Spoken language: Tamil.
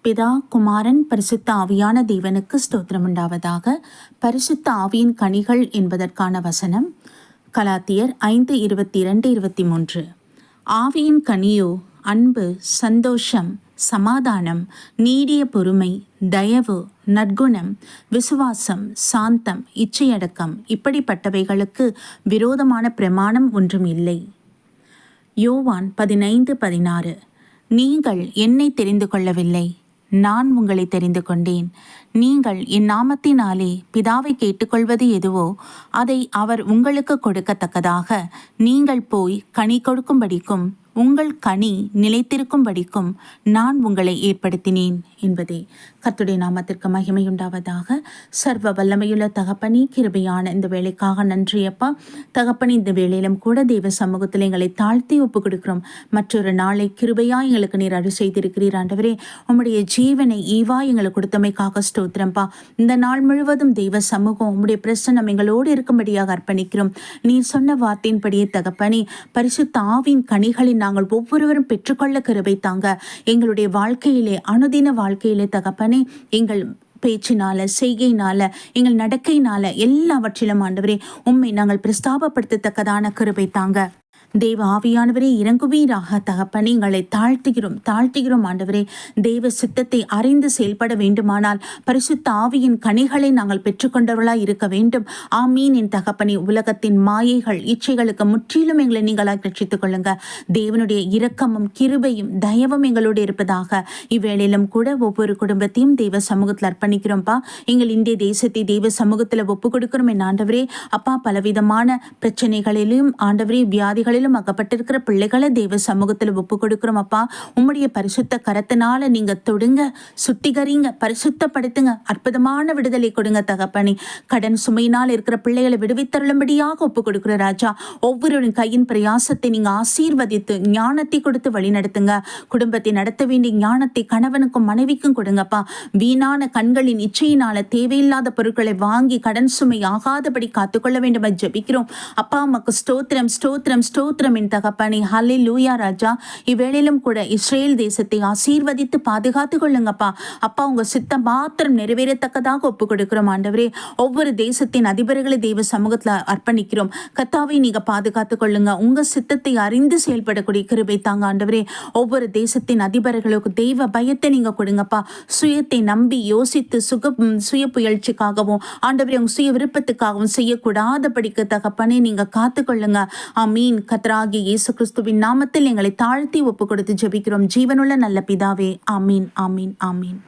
பிதா, குமாரன், பரிசுத்த ஆவியான தேவனுக்கு ஸ்தோத்திரம் உண்டாவதாக. பரிசுத்த ஆவியின் கனிகள் என்பதற்கான வசனம் கலாத்தியர் 5:22-23. ஆவியின் கனியோ அன்பு, சந்தோஷம், சமாதானம், நீடிய பொறுமை, தயவு, நற்குணம், விசுவாசம், சாந்தம், இச்சையடக்கம், இப்படிப்பட்டவைகளுக்கு விரோதமான பிரமாணம் ஒன்றும் இல்லை. யோவான் 15:16. நீங்கள் என்னை தெரிந்து கொள்ளவில்லை, நான் உங்களை தெரிந்து கொண்டேன். நீங்கள் என் நாமத்தினாலே பிதாவை கேட்டுக்கொள்வது எதுவோ அதை அவர் உங்களுக்கு கொடுக்கத்தக்கதாக நீங்கள் போய் கனி கொடுக்கும்படிக்கும் உங்கள் கனி நிலைத்திருக்கும்படிக்கும் நான் உங்களை ஏற்படுத்தினேன் என்பதே. கர்த்தருடைய நாமத்திற்கு மகிமையுண்டாவதாக. சர்வ வல்லமையுள்ள தகப்பனே, கிருபையான இந்த வேலைக்காக நன்றியப்பா. தகப்பனே, இந்த வேளையிலும் கூட தெய்வ சமூகத்தில் எங்களை தாழ்த்தி ஒப்பு கொடுக்கிறோம். மற்றொரு நாளை கிருபையா எங்களுக்கு நீர் அருள் செய்திருக்கிறீர் ஆண்டவரே. உம்முடைய ஜீவனை ஈவா எங்களுக்கு கொடுத்தமைக்காக ஸ்தோத்திரம்பா. இந்த நாள் முழுவதும் தெய்வ சமூகம் உம்முடைய பிரசன்னம் எங்களோடு இருக்கும்படியாக அர்ப்பணிக்கிறோம். நீர் சொன்ன வார்த்தையின்படியே தகப்பனே, பரிசுத்த ஆவியின் கனிகளின் நாங்கள் ஒவ்வொருவரும் பெற்றுக்கொள்ள கிருபை தாங்க. எங்களுடைய வாழ்க்கையிலே, அனுதின வாழ்க்கையிலே தகப்பனே, எங்கள் பேச்சினால, செய்கையினால, எங்கள் நடக்கையினால, எல்லாவற்றிலும் ஆண்டவரே உம்மை நாங்கள் பிரஸ்தாபப்படுத்தத்தக்கதான கிருபை தாங்க. தேவ ஆவியானவரே, இறங்குவீராக தகப்பனே. எங்களை தாழ்த்துகிறோம் ஆண்டவரே. தெய்வ சித்தத்தை அறிந்து செயல்பட வேண்டுமானால் பரிசுத்த ஆவியின் கனிகளை நாங்கள் பெற்றுக்கொண்டவர்களாய் இருக்க வேண்டும். ஆமீன். என் தகப்பனே, உலகத்தின் மாயைகள், இச்சைகளுக்கு முற்றிலும் எங்களை நீங்களாய் ரட்சித்துக் கொள்ளுங்க. தேவனுடைய இரக்கமும் கிருபையும் தயவும் எங்களோடு இருப்பதாக. இவ்வேளையிலும் கூட ஒவ்வொரு குடும்பத்தையும் தெய்வ சமூகத்தில் அர்ப்பணிக்கிறோம்ப்பா. எங்கள் இந்திய தேசத்தை தெய்வ சமூகத்தில் ஒப்பு கொடுக்கிறோம். என் ஆண்டவரே அப்பா, பலவிதமான பிரச்சனைகளிலும் ஆண்டவரே வியாதிகளிலும் அகப்பட்டிருக்கிற பிள்ளைகளை தெய்வ சமூகத்தில் ஒப்பு கொடுக்கிறோம் அப்பா. உம்முடைய பரிசுத்த கரத்தினால நீங்க தொடுங்க, சுத்திகரிங்க, பரிசுத்தப்படுத்துங்க, அற்புதமான விடுதலை கொடுங்க தகப்பனே. கடன் சுமையினால் இருக்கிற பிள்ளைகளை விடுவித்தருளும்படியாக ஒப்பு கொடுக்கிற ராஜா. ஒவ்வொருவரின் கையின் பிரயாசத்தை நீங்க ஆசீர்வதித்து ஞானத்தை கொடுத்து வழி நடத்துங்க. குடும்பத்தை நடத்த வேண்டிய ஞானத்தை கணவனுக்கும் மனைவிக்கும் கொடுங்கப்பா. வீணான கண்களின் இச்சையினால தேவையில்லாத பொருட்களை வாங்கி கடன் சுமை ஆகாதபடி காத்துக்கொள்ள வேண்டும் ஜெபிக்கிறோம் அப்பா. உமக்கு ஸ்தோத்திரம், ஸ்தோத்திரம், ஸ்தோத்திரம் என் தகப்பனே. ஹல்லேலூயா ராஜா. இவ்வேளையிலும் கூட இஸ்ரேல் தேசத்தை ஆசீர்வதித்து பாதுகாத்து கொள்ளுங்கப்பா. அப்பா, உங்க சித்தம் மாத்திரம் நிறைவேறத்தக்கதாக ஒப்பு கொடுக்கிறோம் ஆண்டவரே. ஒவ்வொரு தேசத்தின் அதிபர்களை தெய்வ சமூகத்துல அர்ப்பணிக்கிறோம். கர்த்தாவை நீங்க பாதுகாத்து கொள்ளுங்க. உங்க சித்தத்தை அறிந்து செயல்படக்கூடிய கிருபை தாங்க ஆண்டவரே. ஒவ்வொரு தேசத்தின் அதிபர்களுக்கு தெய்வ பயத்தை நீங்க கொடுங்கப்பா. சுயத்தை நம்பி யோசித்து சுய புயற்சிக்காகவும் ஆண்டவரே உங்க சுய விருப்பத்துக்காகவும் செய்யக்கூடாதபடிக்கு தகப்பனே நீங்க காத்துக்கொள்ளுங்க. ஆமீன். கர்த்தராகிய இயேசு கிறிஸ்துவின் நாமத்தில் எங்களை தாழ்த்தி ஒப்பு கொடுத்து ஜெபிக்கிறோம் ஜீவனுள்ள நல்ல பிதாவே. ஆமீன், ஆமீன், ஆமீன்.